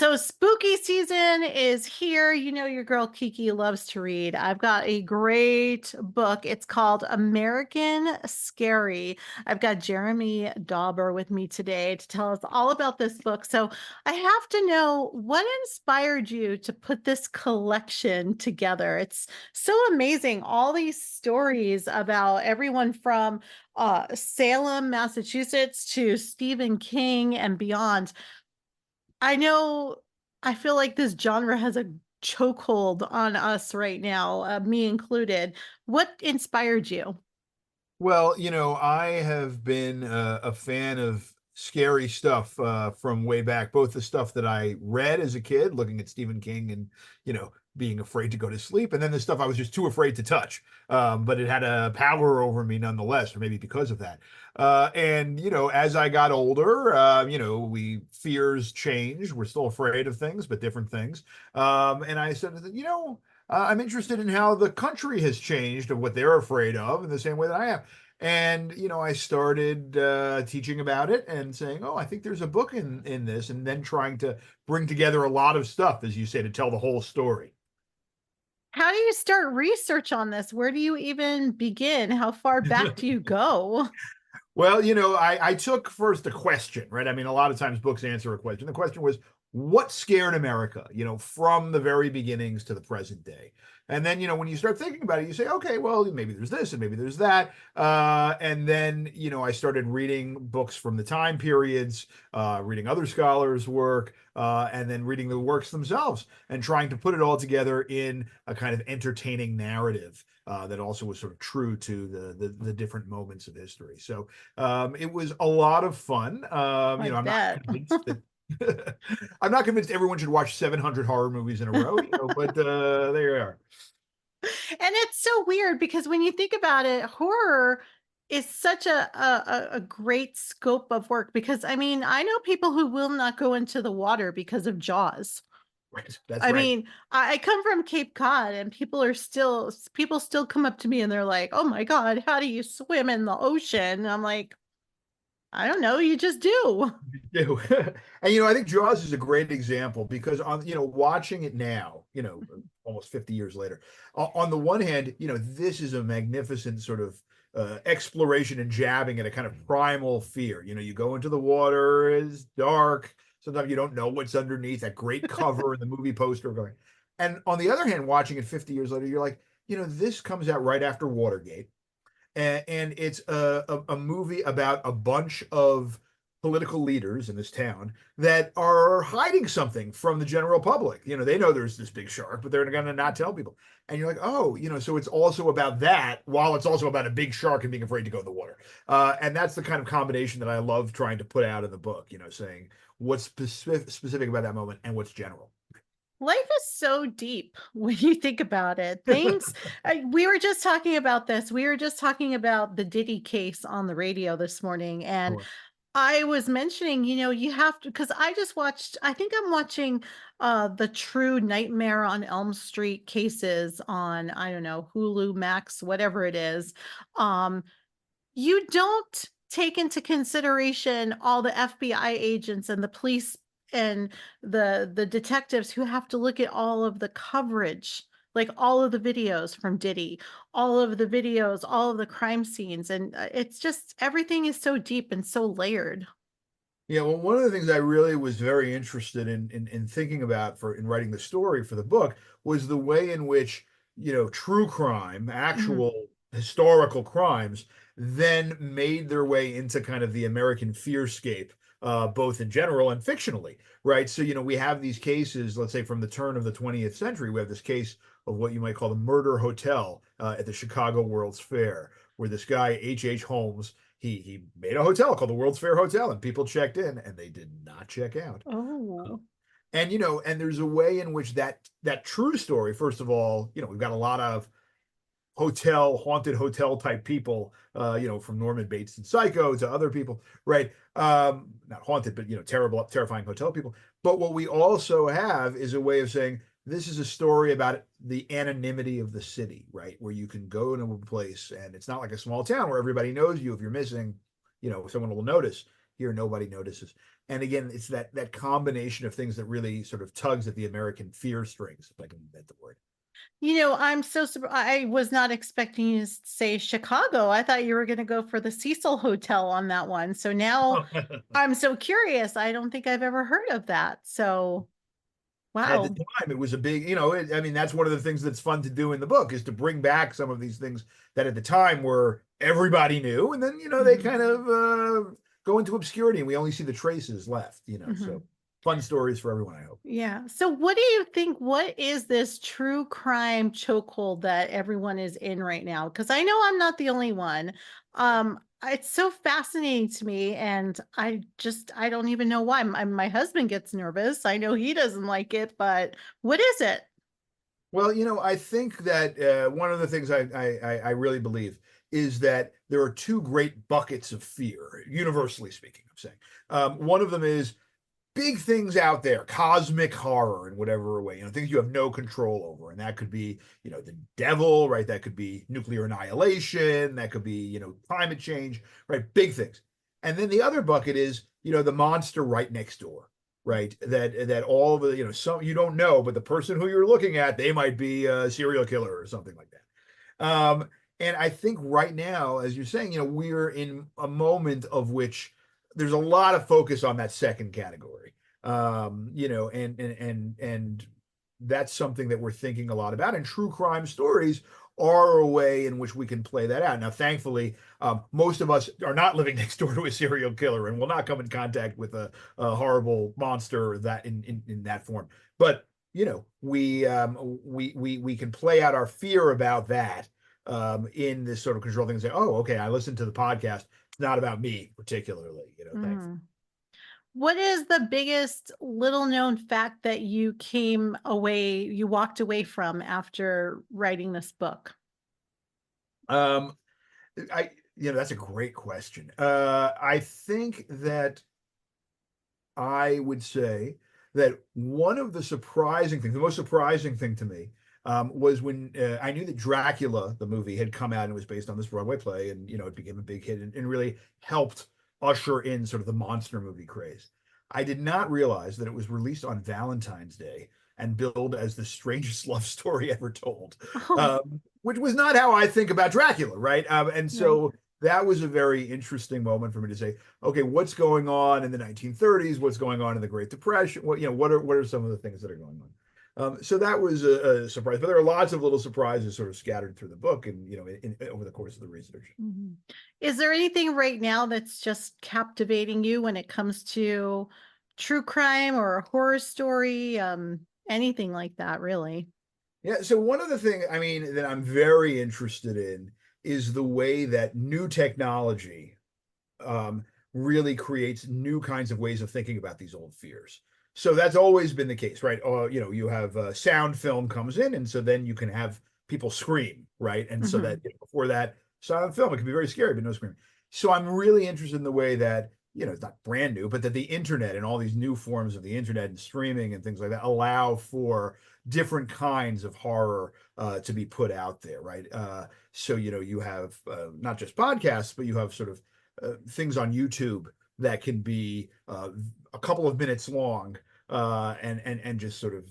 So spooky season is here. You know, your girl Kiki loves to read. I've got a great book. It's called American Scary. I've got Jeremy Dauber with me today to tell us all about this book. So I have to know what inspired you to put this collection together. It's so amazing. All these stories about everyone from Salem, Massachusetts to Stephen King and beyond. I know I feel like this genre has a chokehold on us right now, me included. What inspired you? Well, I have been a fan of scary stuff from way back, both the stuff that I read as a kid, looking at Stephen King and, being afraid to go to sleep, and then the stuff I was just too afraid to touch. But it had a power over me nonetheless, or maybe because of that. And, as I got older, we fears change. We're still afraid of things, but different things. And I said, I'm interested in how the country has changed of what they're afraid of in the same way that I am. And I started teaching about it and saying, "Oh, I think there's a book in this," and then trying to bring together a lot of stuff, as you say, to tell the whole story. How do you start research on this? Where do you even begin? How far back do you go? Well, I took first a question, right? I mean, a lot of times books answer a question. The question was, what scared America, from the very beginnings to the present day? And then, when you start thinking about it, you say, okay, well, maybe there's this and maybe there's that. And then, I started reading books from the time periods, reading other scholars' work, and then reading the works themselves and trying to put it all together in a kind of entertaining narrative that also was sort of true to the different moments of history. So it was a lot of fun. I I'm not bet. convinced that I'm not convinced everyone should watch 700 horror movies in a row, but there you are. And it's so weird because when you think about it, horror is such a great scope of work because I mean, I know people who will not go into the water because of Jaws. Right. That's I right. mean, I come from Cape Cod and people still come up to me and they're like, "Oh my God, how do you swim in the ocean?" And I'm like, "I don't know, you just do." Do. And I think Jaws is a great example because on watching it now, almost 50 years later, on the one hand, this is a magnificent sort of exploration and jabbing at a kind of primal fear. You go into the water, it's dark. Sometimes you don't know what's underneath that great cover in the movie poster going. And on the other hand, watching it 50 years later, you're like, this comes out right after Watergate. And it's a movie about a bunch of political leaders in this town that are hiding something from the general public. They know there's this big shark, but they're going to not tell people. And you're like, oh, so it's also about that while it's also about a big shark and being afraid to go in the water. And that's the kind of combination that I love trying to put out in the book, saying what's specific about that moment and what's general. Life is so deep when you think about it. Things we were just talking about this. We were just talking about the Diddy case on the radio this morning, and Sure. I was mentioning, you have to because I just watched, I think I'm watching the True Nightmare on Elm Street cases on, I don't know, Hulu Max, whatever it is. Um, you don't take into consideration all the FBI agents and the police and the detectives who have to look at all of the coverage, like all of the videos from Diddy, all of the videos, all of the crime scenes, and it's just everything is so deep and so layered. Yeah, well, one of the things I really was very interested in thinking about for in writing the story for the book was the way in which, true crime, Mhm. actual historical crimes, then made their way into kind of the American fearscape, both in general and fictionally, right? So, we have these cases, let's say from the turn of the 20th century, we have this case of what you might call the murder hotel at the Chicago World's Fair, where this guy, H. Holmes, he made a hotel called the World's Fair Hotel, and people checked in and they did not check out. Oh. And and there's a way in which that true story, first of all, we've got a lot of haunted hotel type people, from Norman Bates and Psycho to other people, right? Not haunted, but terrible, terrifying hotel people. But what we also have is a way of saying this is a story about the anonymity of the city, right? Where you can go to a place and it's not like a small town where everybody knows you. If you're missing, someone will notice. Here, nobody notices. And again, it's that combination of things that really sort of tugs at the American fear strings, if I can invent the word. I'm so I was not expecting you to say Chicago. I thought you were gonna go for the Cecil Hotel on that one. So now I'm so curious. I don't think I've ever heard of that. So, At the wow. time, it was a big, I mean, that's one of the things that's fun to do in the book, is to bring back some of these things that at the time were everybody knew, and then they Mhm, kind of go into obscurity, and we only see the traces left. So mhm. fun stories for everyone, I hope. Yeah. So what do you think, what is this true crime chokehold that everyone is in right now? Because I know I'm not the only one. It's so fascinating to me, and I don't even know why. My husband gets nervous. I know he doesn't like it, but what is it? Well, I think that one of the things I really believe is that there are two great buckets of fear, universally speaking. I'm saying one of them is big things out there, cosmic horror in whatever way, things you have no control over. And that could be, the devil, right? That could be nuclear annihilation. That could be, climate change, right? Big things. And then the other bucket is, the monster right next door, right? That all the, some you don't know, but the person who you're looking at, they might be a serial killer or something like that. And I think right now, as you're saying, we're in a moment of which there's a lot of focus on that second category. And that's something that we're thinking a lot about. And true crime stories are a way in which we can play that out. Now, thankfully, most of us are not living next door to a serial killer and will not come in contact with a horrible monster that in that form. But we can play out our fear about that in this sort of control thing and say, oh, okay, I listened to the podcast. It's not about me particularly, thankfully. Mhm. What is the biggest little known fact that you walked away from after writing this book? Um, that's a great question. I think that I would say that one of the surprising things, the most surprising thing to me, was when I knew that Dracula, the movie, had come out and was based on this Broadway play, and it became a big hit and really helped usher in sort of the monster movie craze. I did not realize that it was released on Valentine's Day and billed as the strangest love story ever told, Oh, which was not how I think about Dracula, right? And right. so that was a very interesting moment for me to say, okay, what's going on in the 1930s? What's going on in the Great Depression? What are some of the things that are going on? So that was a surprise, but there are lots of little surprises sort of scattered through the book, and over the course of the research. Mhm. Is there anything right now that's just captivating you when it comes to true crime or a horror story? Anything like that, really? Yeah. So one of the things, I mean, that I'm very interested in is the way that new technology um, really creates new kinds of ways of thinking about these old fears. So that's always been the case, right? You have sound film comes in, and so then you can have people scream, right? And so that Mhm. before that, silent film, it can be very scary, but no screaming. So I'm really interested in the way that it's not brand new, but that the internet and all these new forms of the internet and streaming and things like that allow for different kinds of horror to be put out there, right? So you have not just podcasts, but you have sort of things on YouTube that can be a couple of minutes long and just sort of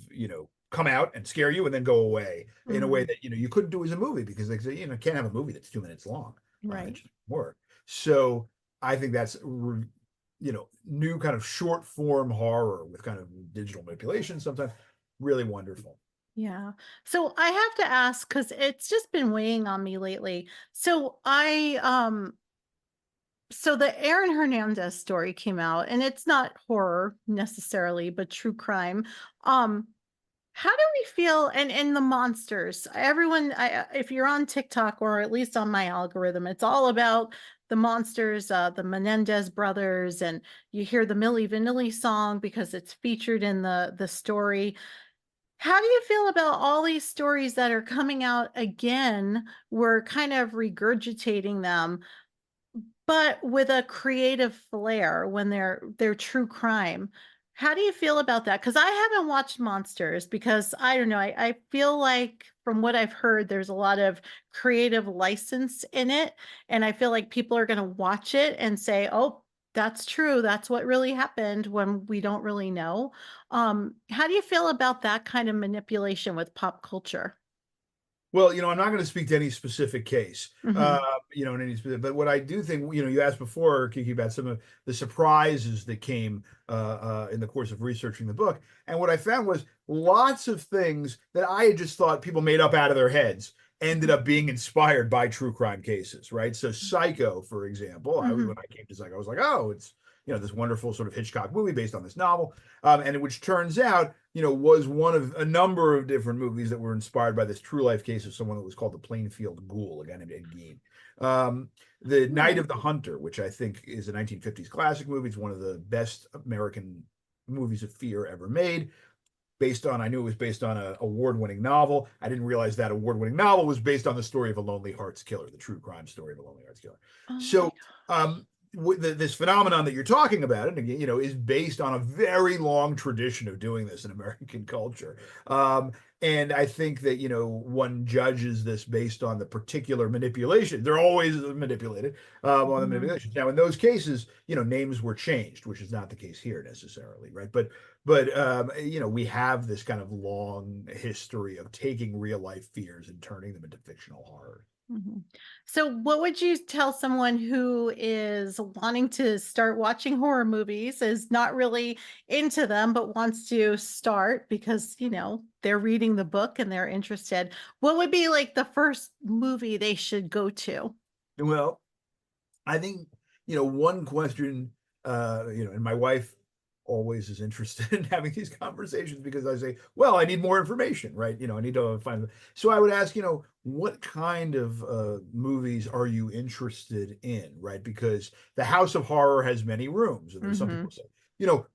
come out and scare you and then go away in a way Mhm. that you couldn't do as a movie, because they say can't have a movie that's 2 minutes long. It Right. just work. So I think that's new kind of short form horror with kind of digital manipulation sometimes, really wonderful. Yeah. So I have to ask, because it's just been weighing on me lately. So the Aaron Hernandez story came out, and it's not horror necessarily, but true crime. Um, how do we feel, and the monsters? Everyone, if you're on TikTok or at least on my algorithm, it's all about the monsters, the Menendez brothers, and you hear the Milli Vanilli song because it's featured in the story. How do you feel about all these stories that are coming out again? We're kind of regurgitating them, but with a creative flair when they're true crime. How do you feel about that? Because I haven't watched Monsters because I don't know. I feel like from what I've heard, there's a lot of creative license in it. And I feel like people are going to watch it and say, oh, That's true. That's what really happened when we don't really know. How do you feel about that kind of manipulation with pop culture? Well, I'm not going to speak to any specific case, Mhm. in any specific, but what I do think, you asked before, Kiki, about some of the surprises that came in the course of researching the book. And what I found was lots of things that I had just thought people made up out of their heads ended up being inspired by true crime cases, right? So Psycho, for example, when Mhm. I came to Psycho, I was like, oh, it's, this wonderful sort of Hitchcock movie based on this novel. And which turns out, was one of a number of different movies that were inspired by this true life case of someone that was called the Plainfield Ghoul, a guy named Ed Gein. The Night Oh. of the Hunter, which I think is a 1950s classic movie. It's one of the best American movies of fear ever made. I knew it was based on an award-winning novel. I didn't realize that award-winning novel was based on the story of a Lonely Hearts Killer, the true crime story of a Lonely Hearts Killer. Oh my So, um, this phenomenon that you're talking about, and again, is based on a very long tradition of doing this in American culture. Um, and I think that, one judges this based on the particular manipulation. They're always manipulated on the Mhm. manipulations. Now, in those cases, names were changed, which is not the case here necessarily, right? But we have this kind of long history of taking real life fears and turning them into fictional horror. Mhm. So, what would you tell someone who is wanting to start watching horror movies, is not really into them, but wants to start because, they're reading the book and they're interested? What would be like the first movie they should go to? Well, I think, one question, and my wife always is interested in having these conversations because I say, well, I need more information, right? I need to find. So I would ask, what kind of movies are you interested in, right? Because the House of Horror has many rooms, and there's some people Mhm. say,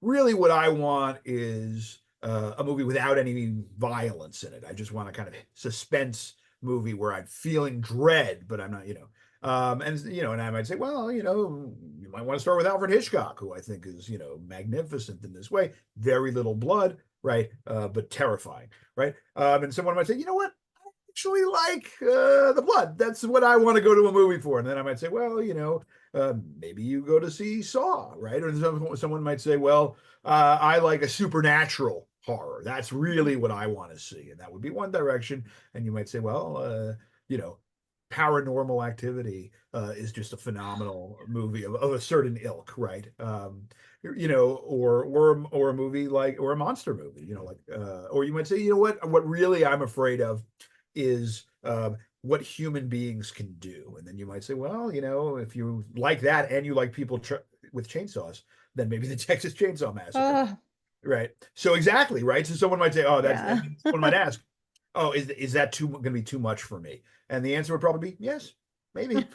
really what I want is a movie without any violence in it. I just want a kind of suspense movie where I'm feeling dread, but I'm not, and I might say, well, you might want to start with Alfred Hitchcock, who I think is, magnificent in this way. Very little blood, right? But terrifying, right? And someone might say, you know what? Actually like the blood. That's what I want to go to a movie for. And then I might say, well, maybe you go to see Saw, right? Or someone might say, well, I like a supernatural horror. That's really what I want to see. And that would be one direction. And you might say, well, you know, paranormal activity is just a phenomenal movie of a certain ilk, right? Or a movie like or a monster movie, or you might say, what really I'm afraid of is what human beings can do. And then you might say, well, if you like that and you like people with chainsaws, then maybe the Texas Chainsaw Massacre, Oh, right? So exactly, right? So someone might say, oh, yeah. and someone might ask, oh, is that too going to be too much for me? And the answer would probably be yes, maybe, which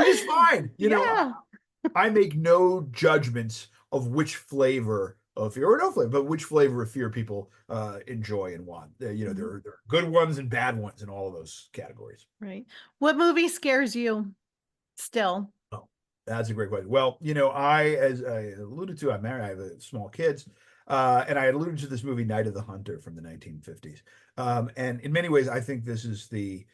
is fine. Yeah. I make no judgments of which flavor of fear or no flavor, but which flavor of fear people enjoy and want. Mhm. There are good ones and bad ones in all of those categories. Right. What movie scares you still? Oh, that's a great question. Well, as I alluded to, I'm married. I have small kids, and I alluded to this movie Night of the Hunter from the 1950s. And in many ways, I think this is the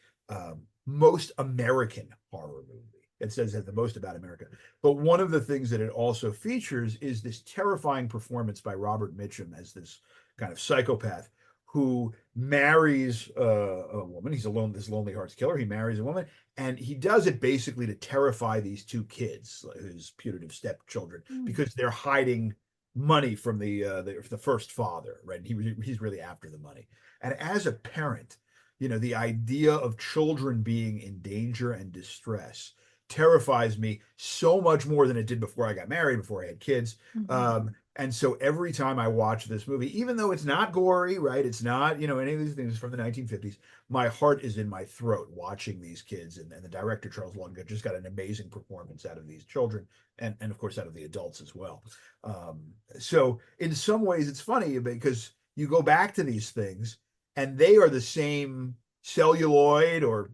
most American horror movie. It says that the most about America. But one of the things that it also features is this terrifying performance by Robert Mitchum as this kind of psychopath who marries a woman. He's alone, this lonely hearts killer. He marries a woman, and he does it basically to terrify these two kids, his putative stepchildren, Mm. because they're hiding money from the first father, right? He's really after the money. And as a parent, the idea of children being in danger and distress terrifies me so much more than it did before I got married, before I had kids. Mhm. And so every time I watch this movie, even though it's not gory, right? It's not, any of these things from the 1950s, my heart is in my throat watching these kids. And the director, Charles Lundgren, just got an amazing performance out of these children and of course, out of the adults as well. Um, so in some ways, it's funny because you go back to these things and they are the same celluloid or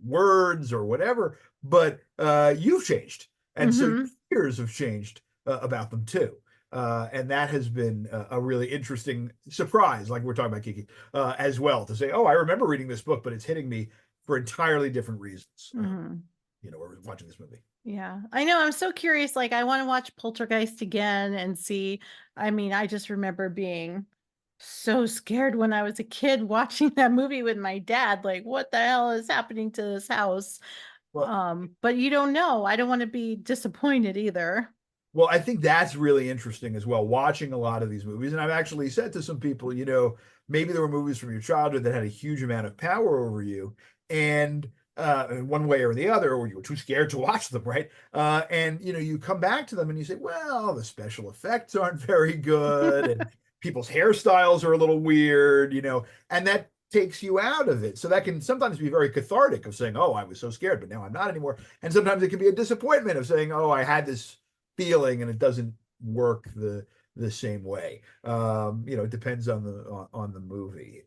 words or whatever, but you've changed. And so your Mhm. fears have changed about them too. And that has been a really interesting surprise, like we're talking about Kiki, as well, to say, oh, I remember reading this book, but it's hitting me for entirely different reasons. Mhm. We're watching this movie. Yeah, I know, I'm so curious, like, I wanna watch Poltergeist again and see. I mean, I just remember being so scared when I was a kid watching that movie with my dad, like, "What the hell is happening to this house?" Well, But you don't know, I don't wanna be disappointed either. Well, I think that's really interesting as well, watching a lot of these movies. And I've actually said to some people, maybe there were movies from your childhood that had a huge amount of power over you, and in one way or the other, or you were too scared to watch them, right? And you come back to them and you say, well, the special effects aren't very good, and people's hairstyles are a little weird, and that takes you out of it. So that can sometimes be very cathartic of saying, oh, I was so scared, but now I'm not anymore. And sometimes it can be a disappointment of saying, oh, I had this feeling and it doesn't work the same way. It depends on the movie.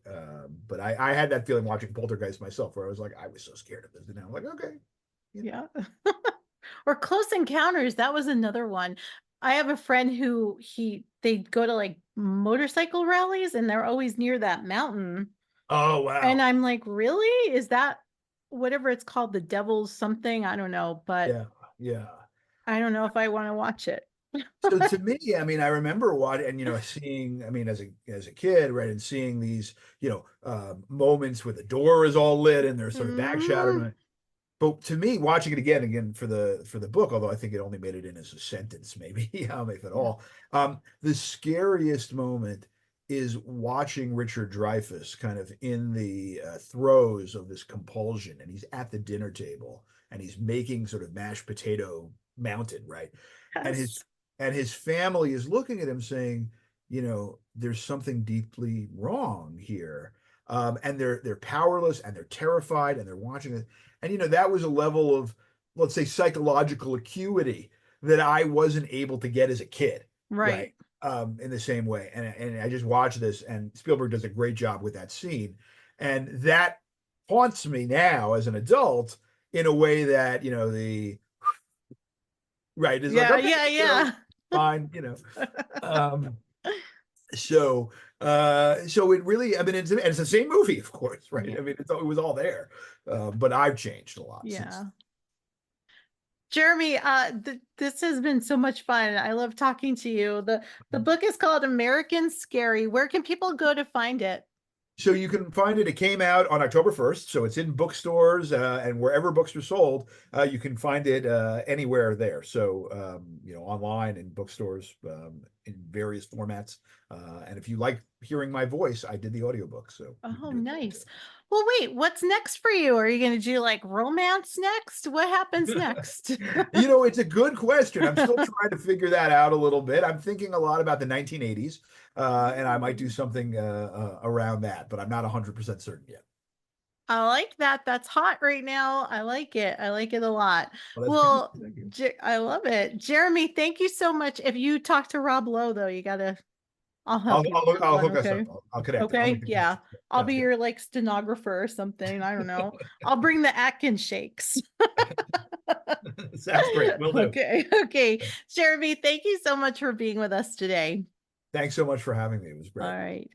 But I had that feeling watching Poltergeist myself, where I was like, I was so scared of this, and now I'm like, okay, you know. Yeah. Or Close Encounters, that was another one. I have a friend who they go to, like, motorcycle rallies, and they're always near that mountain, Oh and wow, I'm like, "Really? Is that whatever it's called, the devil's something?" I don't know, but yeah, yeah. I don't know if I wanna watch it. So to me, I mean, I remember watching and seeing, I mean, as a kid, right, and seeing these, moments where the door is all lit and they're sort of back shadowed. Mhm. But to me, watching it again for the book, although I think it only made it in as a sentence, maybe, if at Yeah. all. The scariest moment is watching Richard Dreyfuss kind of in the throes of this compulsion, and he's at the dinner table and he's making sort of mashed potato mountain, right? And his Yes. and his family is looking at him saying, there's something deeply wrong here. And they're powerless and they're terrified and they're watching it. And that was a level of, let's say, psychological acuity that I wasn't able to get as a kid, right? Right. In the same way. And I just watched this, and Spielberg does a great job with that scene. And that haunts me now as an adult in a way that, the right is like, Yeah, okay, yeah, yeah. fine. Um, so it really, I mean, it's the same movie, of course, right? Yeah. I mean, it was all there, but I've changed a lot since. Yeah. Jeremy, this has been so much fun. I love talking to you. The book is called American Scary. Where can people go to find it? So you can find it. It came out on October 1st, so it's in bookstores and wherever books are sold. You can find it anywhere there. So online in bookstores in various formats. And if you like hearing my voice, I did the audiobook, so you can Oh, do it there too. nice. Well, wait, what's next for you? Are you going to do like romance next? What happens next? It's a good question. I'm still trying to figure that out a little bit. I'm thinking a lot about the 1980s, and I might do Oh, something around that, but I'm not 100% certain yet. I like that. That's hot right now. I like it. I like it a lot. Well, that's great. Well, Thank you. I love it. Jeremy, thank you so much. If you talk to Rob Lowe, though, I'll I'll, help you I'll, with look, that I'll one. hook us up. Okay. I'll connect it. I'll make Okay. the Yeah. connection. Yeah, I'll sounds be good. your like stenographer or something. I don't know. I'll bring the Atkins shakes. Sounds great. Will do. Okay. Okay. Jeremy, thank you so much for being with us today. Thanks so much for having me. It was All great. right.